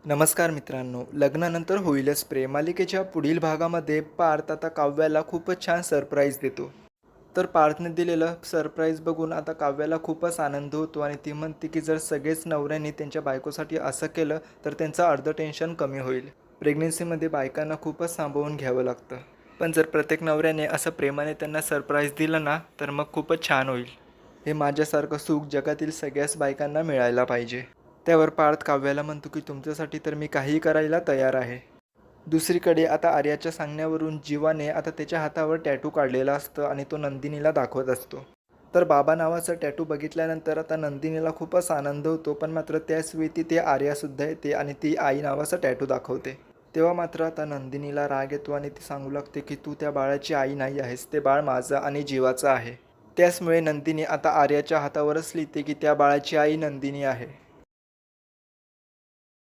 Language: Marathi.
नमस्कार मित्रांनो, लग्नानंतर होईलच प्रेम मालिकेच्या पुढील भागामध्ये पार्थ आता काव्याला खूपच छान सरप्राईज देतो. तर पार्थने दिलेलं सरप्राईज बघून आता काव्याला खूपच आनंद होतो आणि ती म्हणते की जर सगळेच नवऱ्यांनी त्यांच्या बायकोसाठी असं केलं तर त्यांचं अर्धं टेन्शन कमी होईल. प्रेग्नेन्सीमध्ये बायकांना खूपच सांभाळून घ्यावं लागतं. पण जर प्रत्येक नवऱ्याने असं प्रेमाने त्यांना सरप्राईज दिलं ना तर मग खूपच छान होईल. हे माझ्यासारखं सुख जगातील सगळ्याच बायकांना मिळायला पाहिजे. त्यावर पार्थ काव्याला म्हणतो की तुमच्यासाठी तर मी काहीही करायला तयार आहे. दुसरीकडे आता आर्याच्या सांगण्यावरून जीवाने आता त्याच्या हातावर टॅटू काढलेला असतं आणि तो नंदिनीला दाखवत असतो. तर बाबा नावाचा टॅटू बघितल्यानंतर आता नंदिनीला खूपच आनंद होतो, पण मात्र त्याच वेळी तिथे आर्यासुद्धा येते आणि ती आई नावाचा टॅटू दाखवते. तेव्हा मात्र आता नंदिनीला राग येतो आणि ती सांगू लागते की तू त्या बाळाची आई नाही आहेस, ते बाळ माझं आणि जीवाचं आहे. त्याचमुळे नंदिनी आता आर्याच्या हातावरच लिहिते की त्या बाळाची आई नंदिनी आहे.